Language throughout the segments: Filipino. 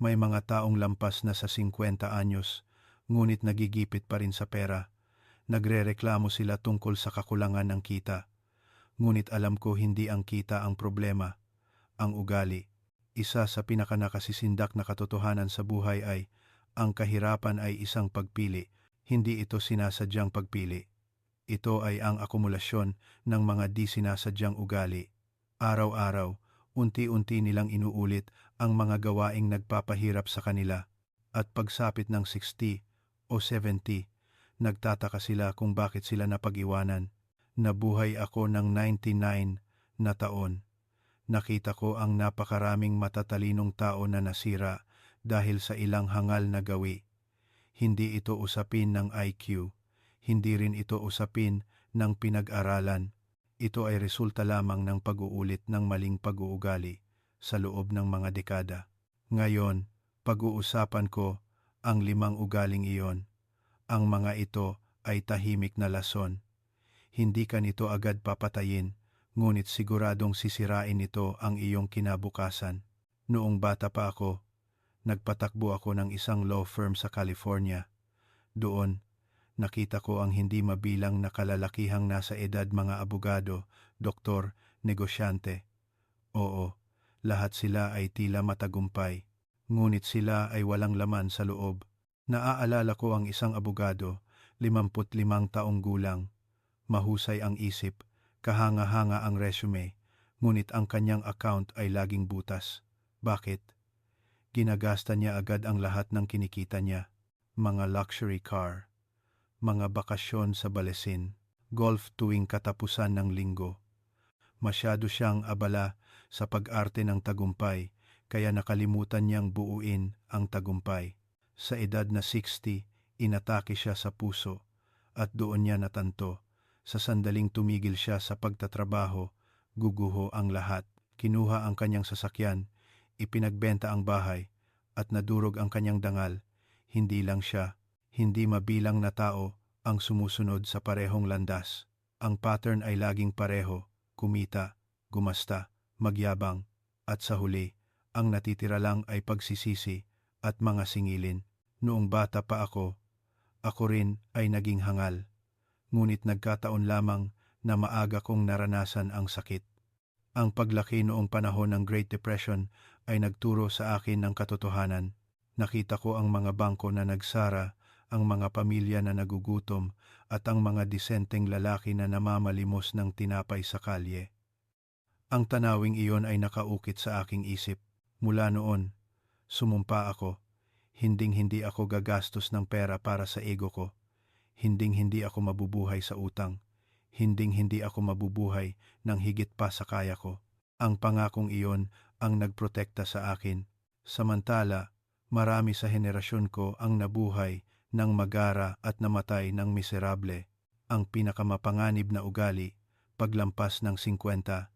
May mga taong lampas na sa 50 anyos, ngunit nagigipit pa rin sa pera. Nagrereklamo sila tungkol sa kakulangan ng kita. Ngunit alam ko hindi ang kita ang problema, ang ugali. Isa sa pinakanakasisindak na katotohanan sa buhay ay, ang kahirapan ay isang pagpili, hindi ito sinasadyang pagpili. Ito ay ang akumulasyon ng mga di sinasadyang ugali. Araw-araw, unti-unti nilang inuulit ang mga gawaing nagpapahirap sa kanila. At pagsapit ng 60 o 70, nagtataka sila kung bakit sila napag-iwanan. Nabuhay ako ng 99 na taon. Nakita ko ang napakaraming matatalinong tao na nasira dahil sa ilang hangal na gawi. Hindi ito usapin ng IQ. Hindi rin ito usapin ng pinag-aralan. Ito ay resulta lamang ng pag-uulit ng maling pag-uugali sa loob ng mga dekada. Ngayon, pag-uusapan ko ang 5 ugaling iyon. Ang mga ito ay tahimik na lason. Hindi ka nito agad papatayin, ngunit siguradong sisirain nito ang iyong kinabukasan. Noong bata pa ako, nagpatakbo ako ng isang law firm sa California. Doon, nakita ko ang hindi mabilang na kalalakihang nasa edad mga abogado, doktor, negosyante. Oo, lahat sila ay tila matagumpay, ngunit sila ay walang laman sa loob. Naaalala ko ang isang abogado, 55 taong gulang. Mahusay ang isip, kahanga-hanga ang resume, ngunit ang kanyang account ay laging butas. Bakit? Ginagasta niya agad ang lahat ng kinikita niya. Mga luxury car, mga bakasyon sa balesin, golf tuwing katapusan ng linggo. Masyado siyang abala sa pag-arte ng tagumpay, kaya nakalimutan niyang buuin ang tagumpay. Sa edad na 60, inatake siya sa puso, at doon niya natanto. Sa sandaling tumigil siya sa pagtatrabaho, guguho ang lahat. Kinuha ang kanyang sasakyan, ipinagbenta ang bahay, at nadurog ang kanyang dangal. Hindi lang siya, hindi mabilang na tao ang sumusunod sa parehong landas. Ang pattern ay laging pareho, kumita, gumasta, magyabang, at sa huli, ang natitira lang ay pagsisisi at mga singilin. Noong bata pa ako rin ay naging hangal. Ngunit nagkataon lamang na maaga kong naranasan ang sakit. Ang paglaki noong panahon ng Great Depression ay nagturo sa akin ng katotohanan. Nakita ko ang mga bangko na nagsara, ang mga pamilya na nagugutom, at ang mga disenteng lalaki na namamalimos ng tinapay sa kalye. Ang tanawing iyon ay nakaukit sa aking isip. Mula noon, sumumpa ako. Hinding-hindi ako gagastos ng pera para sa ego ko. Hinding-hindi ako mabubuhay sa utang. Hinding-hindi ako mabubuhay ng higit pa sa kaya ko. Ang pangakong iyon ang nagprotekta sa akin. Samantala, marami sa henerasyon ko ang nabuhay ng magara at namatay ng miserable. Ang pinakamapanganib na ugali, paglampas ng 50,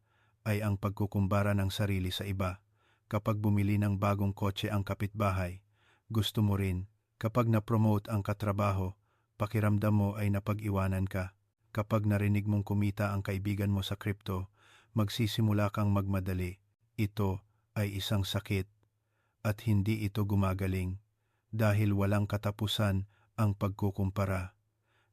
ay ang pagkukumbara ng sarili sa iba. Kapag bumili ng bagong kotse ang kapitbahay, gusto mo rin. Kapag na-promote ang katrabaho, pakiramdam mo ay napag-iwanan ka. Kapag narinig mong kumita ang kaibigan mo sa kripto, magsisimula kang magmadali. Ito ay isang sakit, at hindi ito gumagaling, dahil walang katapusan ang pagkukumpara.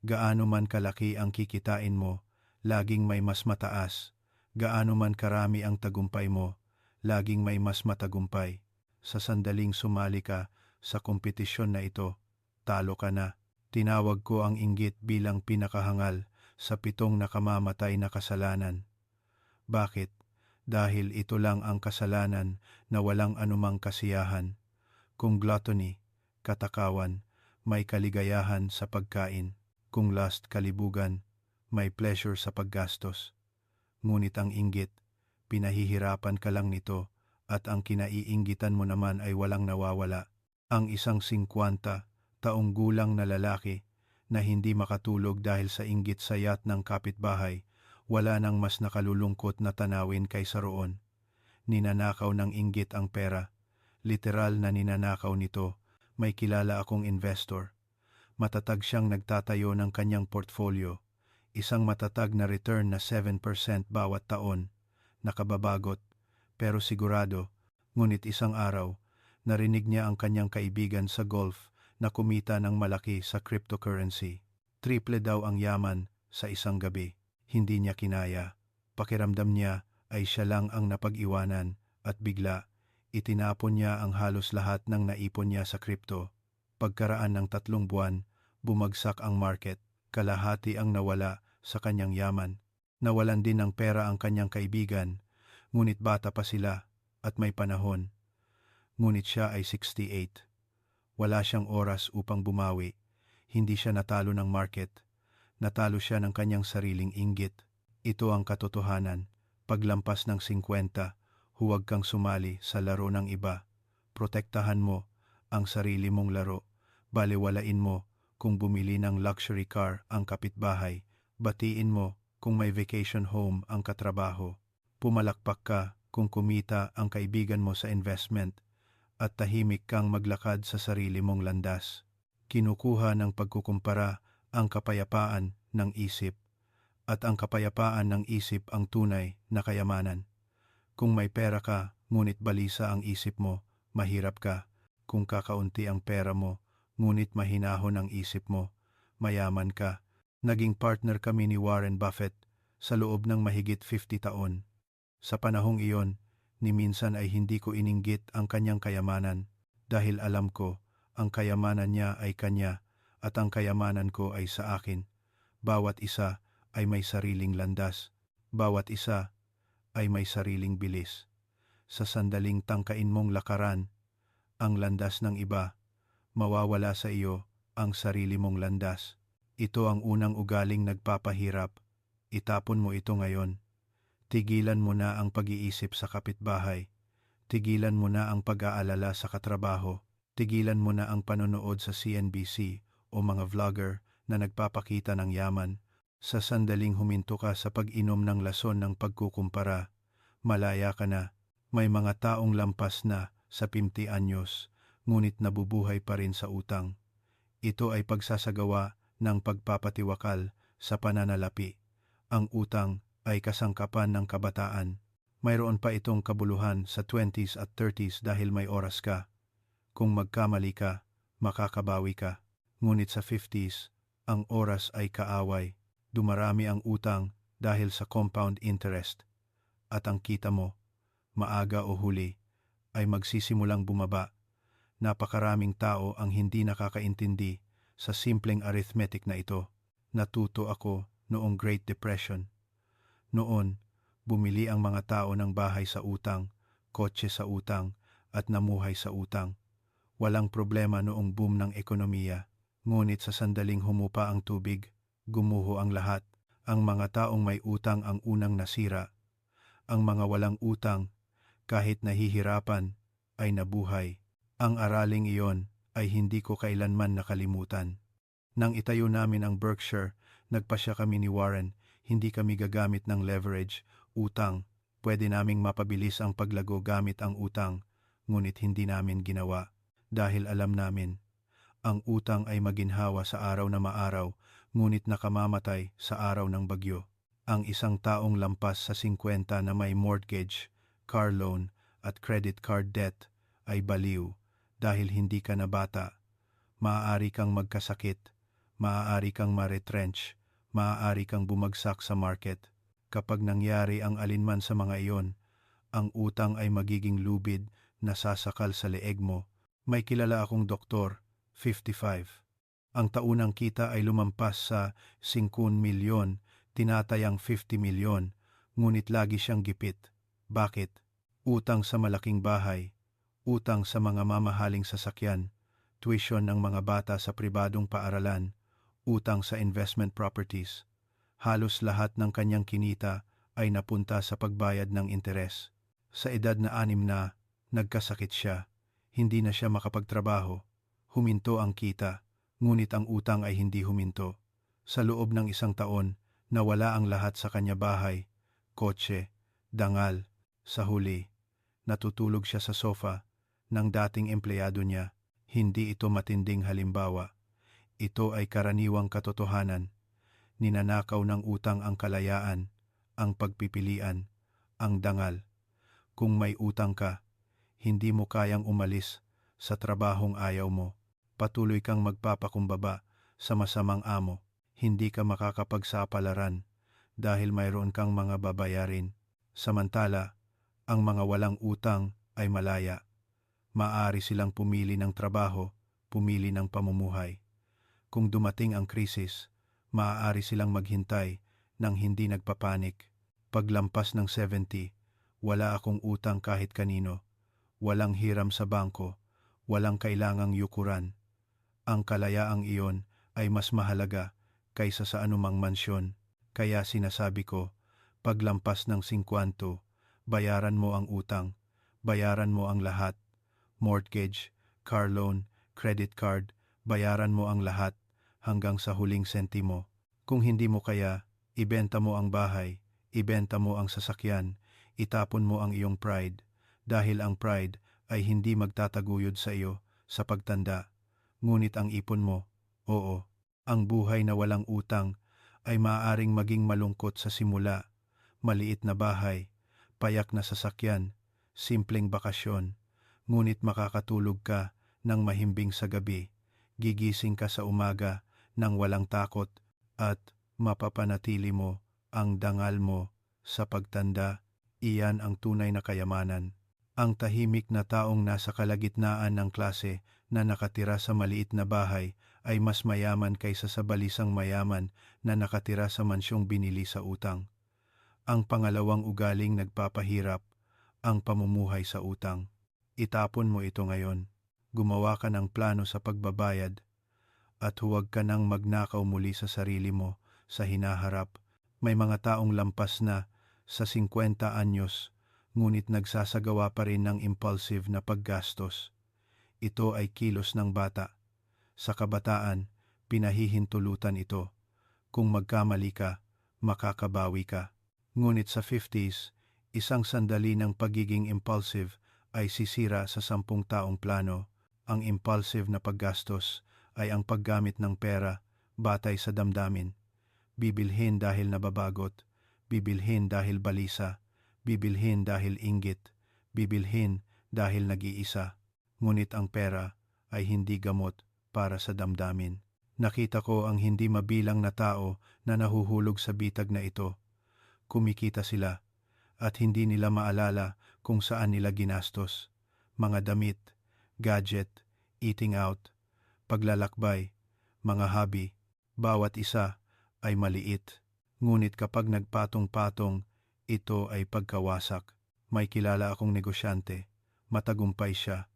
Gaano man kalaki ang kikitain mo, laging may mas mataas. Gaano man karami ang tagumpay mo, laging may mas matagumpay. Sa sandaling sumali ka sa kompetisyon na ito, talo ka na. Tinawag ko ang inggit bilang pinakahangal sa 7 nakamamatay na kasalanan. Bakit? Dahil ito lang ang kasalanan na walang anumang kasiyahan. Kung gluttony, katakawan, may kaligayahan sa pagkain. Kung lust, kalibugan, may pleasure sa paggastos. Ngunit ang inggit, pinahihirapan ka lang nito, at ang kinaiinggitan mo naman ay walang nawawala. Ang isang 50 taong gulang na lalaki na hindi makatulog dahil sa inggit sa yacht ng kapitbahay, wala nang mas nakalulungkot na tanawin kaysa roon. Ninanakaw ng inggit ang pera. Literal na ninanakaw nito. May kilala akong investor. Matatag siyang nagtatayo ng kanyang portfolio. Isang matatag na return na 7% bawat taon. Nakababagot, pero sigurado, ngunit isang araw, Narinig niya ang kanyang kaibigan sa golf na kumita ng malaki sa cryptocurrency. Triple daw ang yaman sa isang gabi. Hindi niya kinaya. Pakiramdam niya ay siya lang ang napag-iwanan at bigla, itinapon niya ang halos lahat ng naipon niya sa crypto. Pagkaraan ng 3 buwan, bumagsak ang market. Kalahati ang nawala sa kanyang yaman. Nawalan din ng pera ang kanyang kaibigan, ngunit bata pa sila at may panahon. Ngunit siya ay 68. Wala siyang oras upang bumawi. Hindi siya natalo ng market. Natalo siya ng kanyang sariling inggit. Ito ang katotohanan. Paglampas ng 50, huwag kang sumali sa laro ng iba. Protektahan mo ang sarili mong laro. Balewalain mo kung bumili ng luxury car ang kapitbahay. Batiin mo kung may vacation home ang katrabaho. Pumalakpak ka kung kumita ang kaibigan mo sa investment at tahimik kang maglakad sa sarili mong landas. Kinukuha ng pagkukumpara ang kapayapaan ng isip at ang kapayapaan ng isip ang tunay na kayamanan. Kung may pera ka, ngunit balisa ang isip mo, mahirap ka. Kung kakaunti ang pera mo, ngunit mahinahon ang isip mo, mayaman ka. Naging partner kami ni Warren Buffett sa loob ng mahigit 50 taon. Sa panahong iyon, ni minsan ay hindi ko ininggit ang kanyang kayamanan dahil alam ko ang kayamanan niya ay kanya at ang kayamanan ko ay sa akin. Bawat isa ay may sariling landas. Bawat isa ay may sariling bilis. Sa sandaling tangkain mong lakaran ang landas ng iba, mawawala sa iyo ang sarili mong landas. Ito ang unang ugaling nagpapahirap. Itapon mo ito ngayon. Tigilan mo na ang pag-iisip sa kapitbahay. Tigilan mo na ang pag-aalala sa katrabaho. Tigilan mo na ang panonood sa CNBC o mga vlogger na nagpapakita ng yaman. Sa sandaling huminto ka sa pag-inom ng lason ng pagkukumpara, malaya ka na. May mga taong lampas na sa 50 anyos, ngunit nabubuhay pa rin sa utang. Ito ay pagsasagawa ng pagpapatiwakal sa pananalapi. Ang utang ay kasangkapan ng kabataan. Mayroon pa itong kabuluhan sa 20s at 30s dahil may oras ka. Kung magkamali ka, makakabawi ka. Ngunit sa 50s, ang oras ay kaaway. Dumarami ang utang dahil sa compound interest. At ang kita mo, maaga o huli, ay magsisimulang bumaba. Napakaraming tao ang hindi nakakaintindi sa simpleng arithmetic na ito. Natuto ako noong Great Depression. Noon, bumili ang mga tao ng bahay sa utang, kotse sa utang, at namuhay sa utang. Walang problema noong boom ng ekonomiya. Ngunit sa sandaling humupa ang tubig, gumuho ang lahat. Ang mga taong may utang ang unang nasira. Ang mga walang utang, kahit nahihirapan, ay nabuhay. Ang araling iyon ay hindi ko kailanman nakalimutan. Nang itayo namin ang Berkshire, nagpasya kami ni Warren, hindi kami gagamit ng leverage, utang. Pwede naming mapabilis ang paglago gamit ang utang, ngunit hindi namin ginawa. Dahil alam namin, ang utang ay maginhawa sa araw na maaraw, ngunit nakamamatay sa araw ng bagyo. Ang isang taong lampas sa 50 na may mortgage, car loan, at credit card debt ay baliw dahil hindi ka na bata. Maaari kang magkasakit, maaari kang ma-retrench, maaari kang bumagsak sa market. Kapag nangyari ang alinman sa mga iyon, ang utang ay magiging lubid na sasakal sa leeg mo. May kilala akong doktor, 55. Ang taunang kita ay lumampas sa 5 milyon, tinatayang 50 milyon, ngunit lagi siyang gipit. Bakit? Utang sa malaking bahay, utang sa mga mamahaling sasakyan, tuition ng mga bata sa pribadong paaralan, utang sa investment properties. Halos lahat ng kanyang kinita ay napunta sa pagbayad ng interes. Sa edad na 6 na, nagkasakit siya. Hindi na siya makapagtrabaho. Huminto ang kita, ngunit ang utang ay hindi huminto. Sa loob ng 1 taon, nawala ang lahat sa kanya bahay, kotse, dangal. Sa huli, natutulog siya sa sofa ng dating empleyado niya. Hindi ito matinding halimbawa. Ito ay karaniwang katotohanan. Ninanakaw ng utang ang kalayaan, ang pagpipilian, ang dangal. Kung may utang ka, hindi mo kayang umalis sa trabahong ayaw mo. Patuloy kang magpapakumbaba sa masamang amo. Hindi ka makakapagsapalaran dahil mayroon kang mga babayarin. Samantala, ang mga walang utang ay malaya. Maaari silang pumili ng trabaho, pumili ng pamumuhay. Kung dumating ang krisis, maaari silang maghintay nang hindi nagpapanik. Paglampas ng 70, wala akong utang kahit kanino. Walang hiram sa bangko, walang kailangang yukuran. Ang kalayaang iyon ay mas mahalaga kaysa sa anumang mansyon. Kaya sinasabi ko, paglampas ng 50, bayaran mo ang utang, bayaran mo ang lahat. Mortgage, car loan, credit card, bayaran mo ang lahat hanggang sa huling sentimo. Kung hindi mo kaya, ibenta mo ang bahay, ibenta mo ang sasakyan, itapon mo ang iyong pride, dahil ang pride ay hindi magtataguyod sa iyo sa pagtanda. Ngunit ang ipon mo, oo, ang buhay na walang utang ay maaaring maging malungkot sa simula. Maliit na bahay, payak na sasakyan, simpleng bakasyon, ngunit makakatulog ka ng mahimbing sa gabi, gigising ka sa umaga ng walang takot at mapapanatili mo ang dangal mo sa pagtanda. Iyan ang tunay na kayamanan. Ang tahimik na taong nasa kalagitnaan ng klase na nakatira sa maliit na bahay ay mas mayaman kaysa sa balisang mayaman na nakatira sa mansyong binili sa utang. Ang pangalawang ugaling nagpapahirap, ang pamumuhay sa utang. Itapon mo ito ngayon. Gumawa ka ng plano sa pagbabayad at huwag ka nang magnakaw muli sa sarili mo sa hinaharap. May mga taong lampas na sa 50 anyos ngunit nagsasagawa pa rin ng impulsive na paggastos. Ito ay kilos ng bata. Sa kabataan, pinahihintulutan ito. Kung magkamali ka, makakabawi ka. Ngunit sa 50s, isang sandali ng pagiging impulsive ay sisira sa 10 taong plano. Ang impulsive na paggastos ay ang paggamit ng pera batay sa damdamin. Bibilhin dahil nababagot, bibilhin dahil balisa, bibilhin dahil inggit, bibilhin dahil nag-iisa. Ngunit ang pera ay hindi gamot para sa damdamin. Nakita ko ang hindi mabilang na tao na nahuhulog sa bitag na ito. Kumikita sila at hindi nila maalala kung saan nila ginastos. Mga damit, gadget, eating out, paglalakbay, mga hobby, bawat isa ay maliit. Ngunit kapag nagpatong-patong, ito ay pagkawasak. May kilala akong negosyante, matagumpay siya,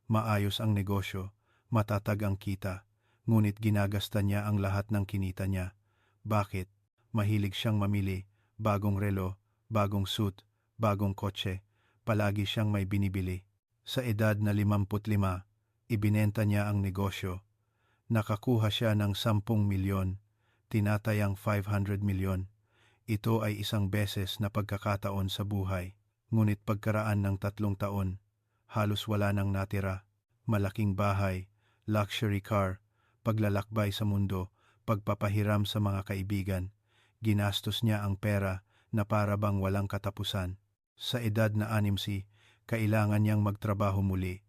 maayos ang negosyo, matatag ang kita, ngunit ginagasta niya ang lahat ng kinita niya. Bakit? Mahilig siyang mamili, bagong relo, bagong suit, bagong kotse, palagi siyang may binibili. Sa edad na 55, ibinenta niya ang negosyo. Nakakuha siya ng 10 milyon, tinatayang 500 milyon. Ito ay isang beses na pagkakataon sa buhay. Ngunit pagkaraan ng 3 taon, halos wala nang natira. Malaking bahay, luxury car, paglalakbay sa mundo, pagpapahiram sa mga kaibigan. Ginastos niya ang pera na para bang walang katapusan. Sa edad na 60, kailangan niyang magtrabaho muli.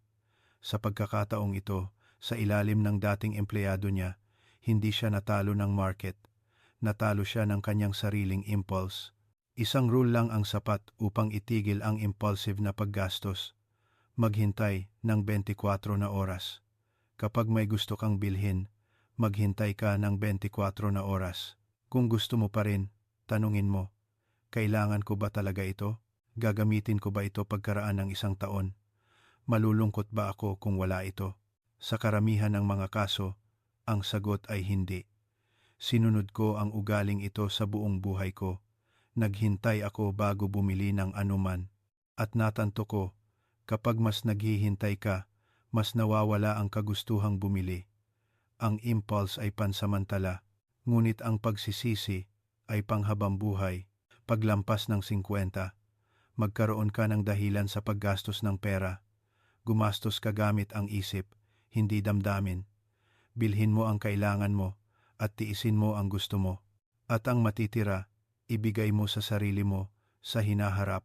Sa pagkakataong ito, sa ilalim ng dating empleyado niya, hindi siya natalo ng market. Natalo siya ng kanyang sariling impulse. Isang rule lang ang sapat upang itigil ang impulsive na paggastos. Maghintay ng 24 na oras. Kapag may gusto kang bilhin, maghintay ka ng 24 na oras. Kung gusto mo pa rin, tanungin mo, kailangan ko ba talaga ito? Gagamitin ko ba ito pagkaraan ng 1 taon? Malulungkot ba ako kung wala ito? Sa karamihan ng mga kaso, ang sagot ay hindi. Sinunod ko ang ugaling ito sa buong buhay ko. Naghintay ako bago bumili ng anuman. At natanto ko, kapag mas naghihintay ka, mas nawawala ang kagustuhang bumili. Ang impulse ay pansamantala, ngunit ang pagsisisi ay panghabang buhay. Paglampas ng 50, magkaroon ka ng dahilan sa paggastos ng pera. Gumastos ka gamit ang isip, hindi damdamin. Bilhin mo ang kailangan mo at tiisin mo ang gusto mo. At ang matitira, ibigay mo sa sarili mo sa hinaharap.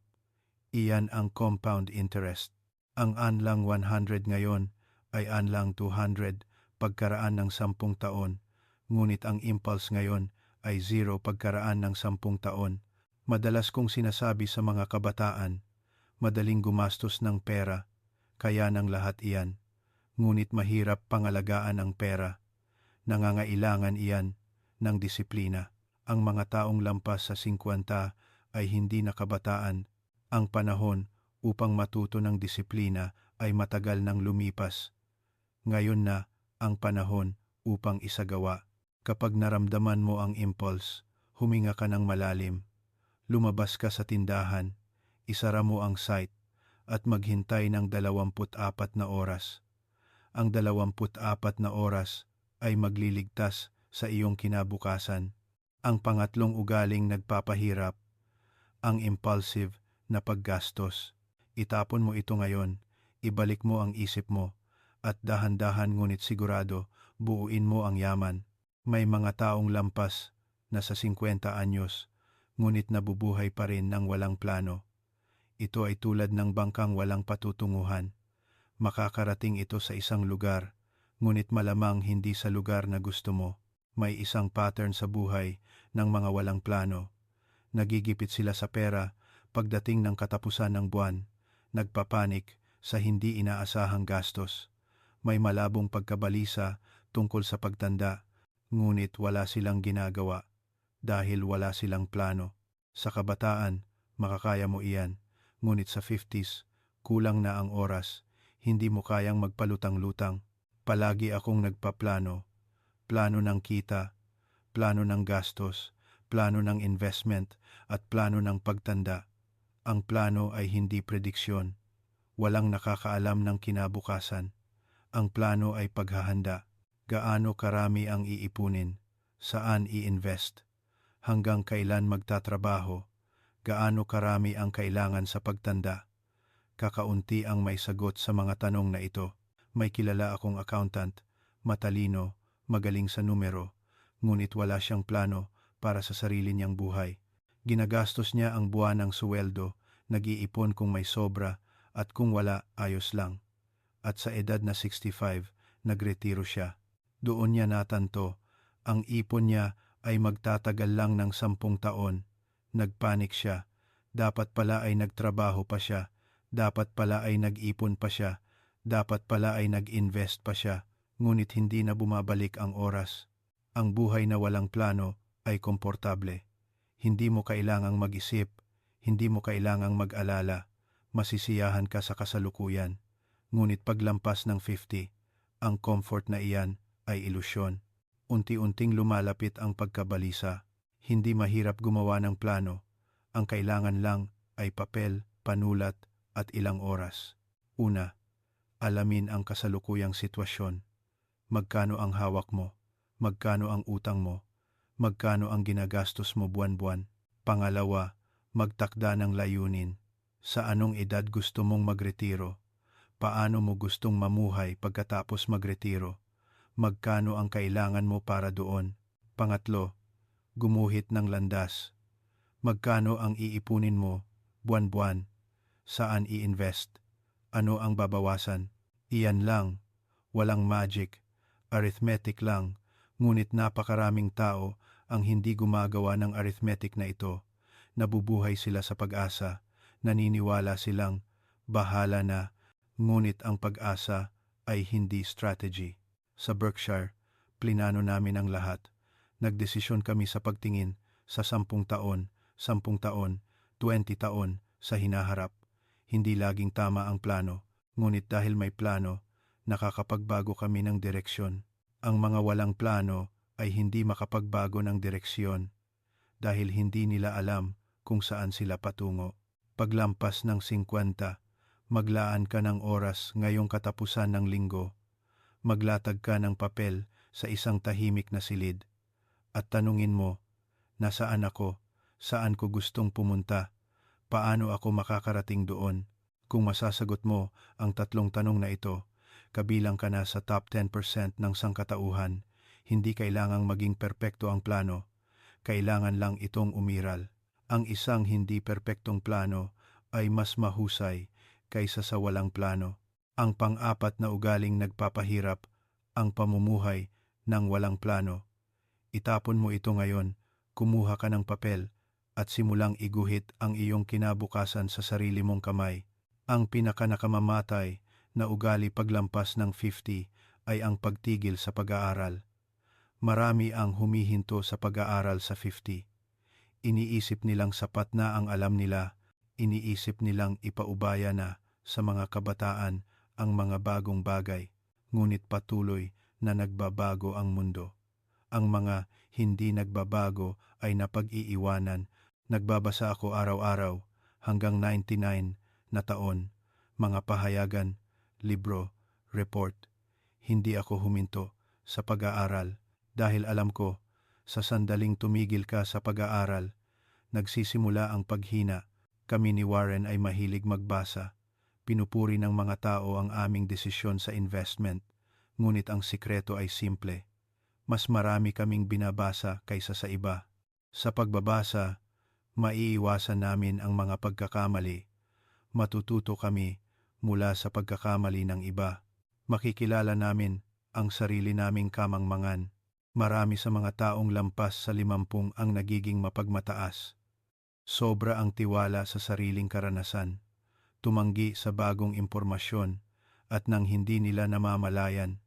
Iyan ang compound interest. Ang anlang 100 ngayon ay anlang 200 pagkaraan ng 10 taon, ngunit ang impulse ngayon ay 0 pagkaraan ng 10 taon. Madalas kong sinasabi sa mga kabataan, madaling gumastos ng pera, kaya ng lahat iyan. Ngunit mahirap pangalagaan ang pera. Nangangailangan iyan ng disiplina. Ang mga taong lampas sa 50 ay hindi na kabataan. Ang panahon upang matuto ng disiplina ay matagal nang lumipas. Ngayon na ang panahon upang isagawa. Kapag naramdaman mo ang impulse, huminga ka ng malalim. Lumabas ka sa tindahan, isara mo ang site, at maghintay ng 24 na oras. Ang 24 na oras ay magliligtas sa iyong kinabukasan. Ang pangatlong ugaling nagpapahirap, ang impulsive na paggastos. Itapon mo ito ngayon, ibalik mo ang isip mo, at dahan-dahan ngunit sigurado, buuin mo ang yaman. May mga taong lampas na sa 50 anyos, ngunit nabubuhay pa rin ng walang plano. Ito ay tulad ng bangkang walang patutunguhan. Makakarating ito sa isang lugar, ngunit malamang hindi sa lugar na gusto mo. May isang pattern sa buhay ng mga walang plano. Nagigipit sila sa pera pagdating ng katapusan ng buwan, nagpapanik sa hindi inaasahang gastos. May malabong pagkabalisa tungkol sa pagtanda, ngunit wala silang ginagawa dahil wala silang plano. Sa kabataan, makakaya mo iyan, ngunit sa 50s, kulang na ang oras, hindi mo kayang magpalutang-lutang. Palagi akong nagpaplano, plano ng kita, plano ng gastos, plano ng investment, at plano ng pagtanda. Ang plano ay hindi prediksyon. Walang nakakaalam ng kinabukasan. Ang plano ay paghahanda. Gaano karami ang iipunin? Saan i-invest? Hanggang kailan magtatrabaho? Gaano karami ang kailangan sa pagtanda? Kakaunti ang may sagot sa mga tanong na ito. May kilala akong accountant, matalino, magaling sa numero, ngunit wala siyang plano para sa sarili niyang buhay. Ginagastos niya ang buwan ng suweldo, nag-iipon kung may sobra, at kung wala, ayos lang. At sa edad na 65, nagretiro siya. Doon niya natanto, ang ipon niya ay magtatagal lang ng 10 taon. Nagpanik siya. Dapat pala ay nagtrabaho pa siya. Dapat pala ay nag-ipon pa siya. Dapat pala ay nag-invest pa siya. Ngunit hindi na bumabalik ang oras. Ang buhay na walang plano ay komportable. Hindi mo kailangang mag-isip. Hindi mo kailangang mag-alala. Masisiyahan ka sa kasalukuyan. Ngunit paglampas ng 50, ang comfort na iyan ay ilusyon. Unti-unting lumalapit ang pagkabalisa. Hindi mahirap gumawa ng plano. Ang kailangan lang ay papel, panulat, at ilang oras. Una, alamin ang kasalukuyang sitwasyon. Magkano ang hawak mo? Magkano ang utang mo? Magkano ang ginagastos mo buwan-buwan? Pangalawa, magtakda ng layunin. Sa anong edad gusto mong magretiro? Paano mo gustong mamuhay pagkatapos magretiro? Magkano ang kailangan mo para doon? Pangatlo, gumuhit ng landas. Magkano ang iipunin mo buwan-buwan? Saan i-invest? Ano ang babawasan? Iyan lang. Walang magic. Arithmetic lang. Ngunit napakaraming tao ang hindi gumagawa ng arithmetic na ito. Nabubuhay sila sa pag-asa. Naniniwala silang bahala na. Ngunit ang pag-asa ay hindi strategy. Sa Berkshire, plinano namin ang lahat. Nagdesisyon kami sa pagtingin sa 10 taon, 10 taon, 20 taon sa hinaharap. Hindi laging tama ang plano, ngunit dahil may plano, nakakapagbago kami ng direksyon. Ang mga walang plano ay hindi makapagbago ng direksyon dahil hindi nila alam kung saan sila patungo. Paglampas ng 50, maglaan ka ng oras ngayong katapusan ng linggo. Maglatag ka ng papel sa isang tahimik na silid. At tanungin mo, nasaan ako? Saan ko gustong pumunta? Paano ako makakarating doon? Kung masasagot mo ang 3 tanong na ito, kabilang ka na sa top 10% ng sangkatauhan. Hindi kailangang maging perpekto ang plano. Kailangan lang itong umiral. Ang isang hindi perpektong plano ay mas mahusay kaysa sa walang plano. Ang pang-apat na ugaling nagpapahirap, ang pamumuhay ng walang plano. Itapon mo ito ngayon, kumuha ka ng papel, at simulang iguhit ang iyong kinabukasan sa sarili mong kamay. Ang pinakanakamamatay na ugali paglampas ng 50 ay ang pagtigil sa pag-aaral. Marami ang humihinto sa pag-aaral sa 50. Iniisip nilang sapat na ang alam nila, iniisip nilang ipaubaya na sa mga kabataan ang mga bagong bagay, ngunit patuloy na nagbabago ang mundo. Ang mga hindi nagbabago ay napag-iiwanan. Nagbabasa ako araw-araw hanggang 99 na taon, mga pahayagan, libro, report. Hindi ako huminto sa pag-aaral dahil alam ko, sa sandaling tumigil ka sa pag-aaral, nagsisimula ang paghina. Kami ni Warren ay mahilig magbasa. Pinupuri ng mga tao ang aming desisyon sa investment, ngunit ang sikreto ay simple. Mas marami kaming binabasa kaysa sa iba. Sa pagbabasa, maiiwasan namin ang mga pagkakamali. Matututo kami mula sa pagkakamali ng iba. Makikilala namin ang sarili naming kamangmangan. Marami sa mga taong lampas sa 50 ang nagiging mapagmataas. Sobra ang tiwala sa sariling karanasan. Tumanggi sa bagong impormasyon at nang hindi nila namamalayan,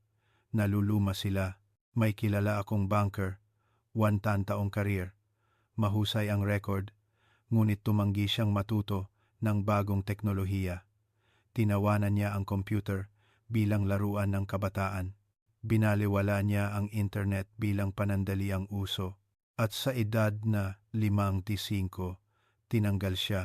naluluma sila. May kilala akong banker, 1 taong career. Mahusay ang record, ngunit tumanggi siyang matuto ng bagong teknolohiya. Tinawanan niya ang computer bilang laruan ng kabataan. Binaliwala niya ang internet bilang panandaliang uso. At sa edad na 55, tinanggal siya.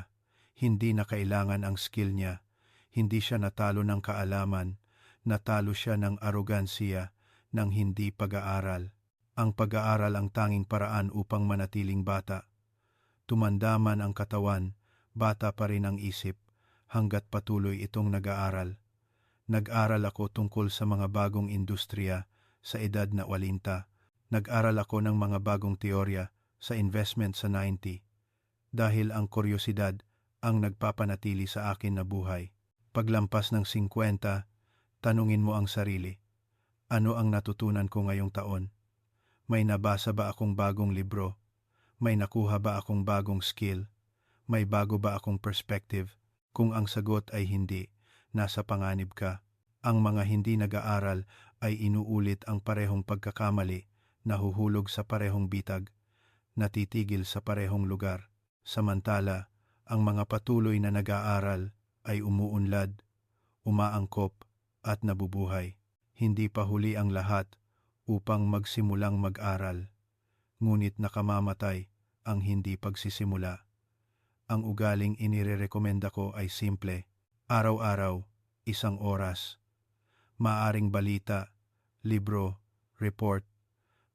Hindi na kailangan ang skill niya. Hindi siya natalo ng kaalaman. Natalo siya ng arogansiya, ng hindi pag-aaral. Ang pag-aaral ang tanging paraan upang manatiling bata. Tumanda man ang katawan, bata pa rin ang isip, hanggat patuloy itong nag-aaral. Nag-aral ako tungkol sa mga bagong industriya sa edad na 40. Nag-aral ako ng mga bagong teorya sa investment sa 90. Dahil ang kuryosidad ang nagpapanatili sa akin na buhay. Paglampas ng 50, tanungin mo ang sarili. Ano ang natutunan ko ngayong taon? May nabasa ba akong bagong libro? May nakuha ba akong bagong skill? May bago ba akong perspective? Kung ang sagot ay hindi, nasa panganib ka. Ang mga hindi nag-aaral ay inuulit ang parehong pagkakamali, nahuhulog sa parehong bitag, natitigil sa parehong lugar. Samantala, ang mga patuloy na nag-aaral ay umuunlad, umaangkop at nabubuhay. Hindi pa huli ang lahat upang magsimulang mag-aral, ngunit nakamamatay ang hindi pagsisimula. Ang ugaling inirerekomenda ko ay simple, araw-araw, 1 oras. Maaring balita, libro, report,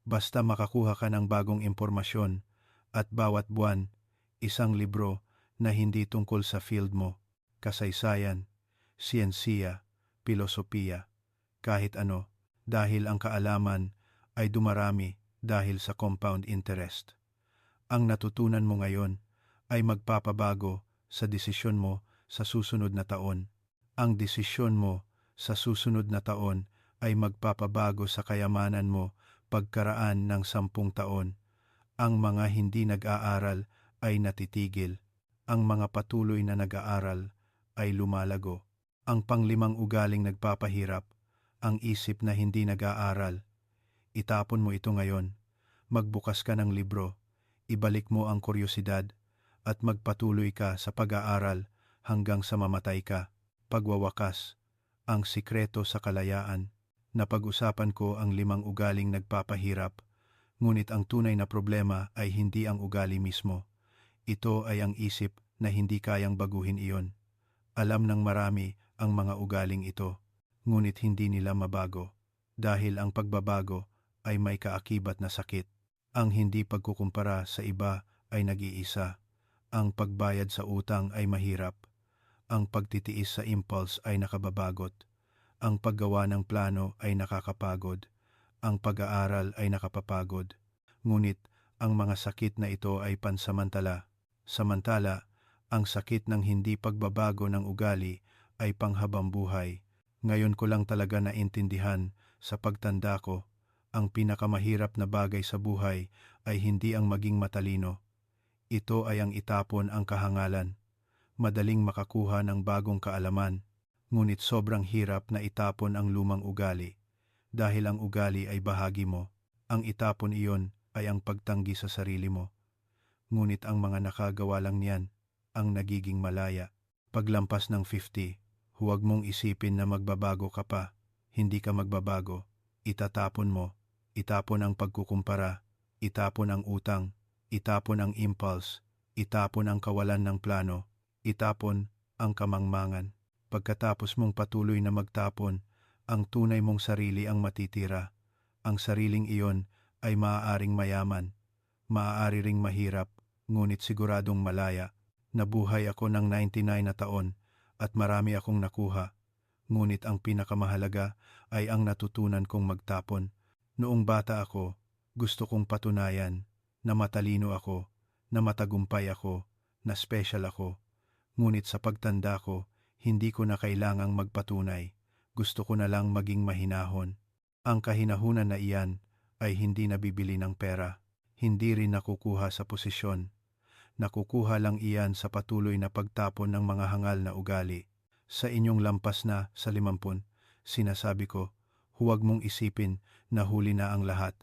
basta makakuha ka ng bagong impormasyon at bawat buwan, 1 libro na hindi tungkol sa field mo, kasaysayan, siyensiya, pilosopiya. Kahit ano, dahil ang kaalaman ay dumarami dahil sa compound interest. Ang natutunan mo ngayon ay magpapabago sa desisyon mo sa susunod na taon. Ang desisyon mo sa susunod na taon ay magpapabago sa kayamanan mo pagkaraan ng 10 taon. Ang mga hindi nag-aaral ay natitigil. Ang mga patuloy na nag-aaral ay lumalago. Ang panglimang ugaling nagpapahirap, ang isip na hindi nag-aaral. Itapon mo ito ngayon. Magbukas ka ng libro. Ibalik mo ang kuryosidad at magpatuloy ka sa pag-aaral hanggang sa mamatay ka. Pagwawakas, ang sikreto sa kalayaan. Napag-usapan ko ang 5 ugaling nagpapahirap, ngunit ang tunay na problema ay hindi ang ugali mismo. Ito ay ang isip na hindi kayang baguhin iyon. Alam ng marami ang mga ugaling ito, ngunit hindi nila mabago, dahil ang pagbabago ay may kaakibat na sakit. Ang hindi pagkukumpara sa iba ay nag-iisa. Ang pagbayad sa utang ay mahirap. Ang pagtitiis sa impulse ay nakababagot. Ang paggawa ng plano ay nakakapagod. Ang pag-aaral ay nakapapagod. Ngunit ang mga sakit na ito ay pansamantala. Samantala, ang sakit ng hindi pagbabago ng ugali ay panghabang buhay. Ngayon ko lang talaga naintindihan sa pagtanda ko, ang pinakamahirap na bagay sa buhay ay hindi ang maging matalino. Ito ay ang itapon ang kahangalan. Madaling makakuha ng bagong kaalaman, ngunit sobrang hirap na itapon ang lumang ugali. Dahil ang ugali ay bahagi mo, ang itapon iyon ay ang pagtanggi sa sarili mo. Ngunit ang mga nakagawa lang niyan ang nagiging malaya. Paglampas ng 50, huwag mong isipin na magbabago ka pa. Hindi ka magbabago. Itatapon mo. Itapon ang pagkukumpara. Itapon ang utang. Itapon ang impulse. Itapon ang kawalan ng plano. Itapon ang kamangmangan. Pagkatapos mong patuloy na magtapon, ang tunay mong sarili ang matitira. Ang sariling iyon ay maaaring mayaman, maaari ring mahirap, ngunit siguradong malaya. Nabuhay ako ng 99 na taon at marami akong nakuha. Ngunit ang pinakamahalaga ay ang natutunan kong magtapon. Noong bata ako, gusto kong patunayan na matalino ako, na matagumpay ako, na special ako. Ngunit sa pagtanda ko, hindi ko na kailangang magpatunay. Gusto ko na lang maging mahinahon. Ang kahinahunan na iyan ay hindi nabibili ng pera. Hindi rin nakukuha sa posisyon. Nakukuha lang iyan sa patuloy na pagtapon ng mga hangal na ugali. Sa inyong lampas na sa 50, sinasabi ko, huwag mong isipin na huli na ang lahat.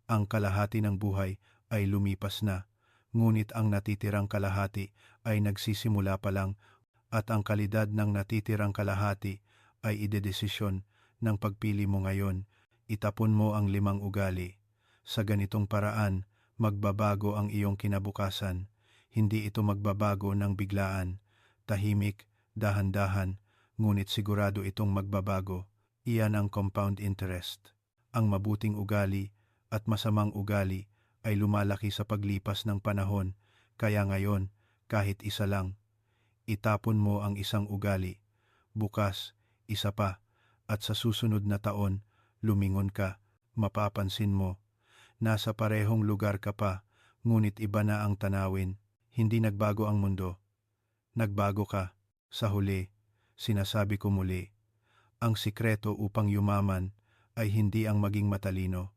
Ang kalahati ng buhay ay lumipas na. Ngunit ang natitirang kalahati ay nagsisimula pa lang at ang kalidad ng natitirang kalahati ay idedesisyon ng pagpili mo ngayon. Itapon mo ang 5 ugali. Sa ganitong paraan, magbabago ang iyong kinabukasan. Hindi ito magbabago ng biglaan, tahimik, dahan-dahan, ngunit sigurado itong magbabago. Iyan ang compound interest. Ang mabuting ugali at masamang ugali ay lumalaki sa paglipas ng panahon, kaya ngayon, kahit isa lang, itapon mo ang isang ugali, bukas, isa pa, at sa susunod na taon, lumingon ka, mapapansin mo, nasa parehong lugar ka pa, ngunit iba na ang tanawin, hindi nagbago ang mundo. Nagbago ka, sa huli, sinasabi ko muli, ang sikreto upang yumaman ay hindi ang maging matalino.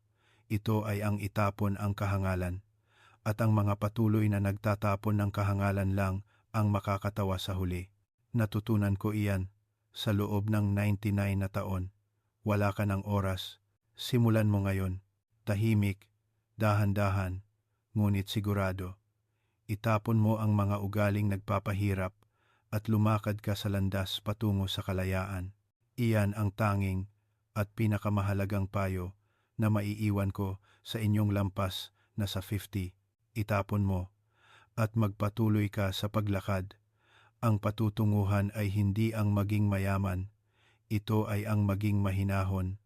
Ito ay ang itapon ang kahangalan, at ang mga patuloy na nagtatapon ng kahangalan lang ang makakatawa sa huli. Natutunan ko iyan sa loob ng 99 na taon. Wala ka ng oras. Simulan mo ngayon. Tahimik, dahan-dahan, ngunit sigurado. Itapon mo ang mga ugaling nagpapahirap at lumakad ka sa landas patungo sa kalayaan. Iyan ang tanging at pinakamahalagang payo na maiiwan ko sa inyong lampas na sa 50. Itapon mo at magpatuloy ka sa paglakad. Ang patutunguhan ay hindi ang maging mayaman. Ito ay ang maging mahinahon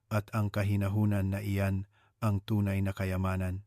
at ang kahinahunan na iyan ang tunay na kayamanan.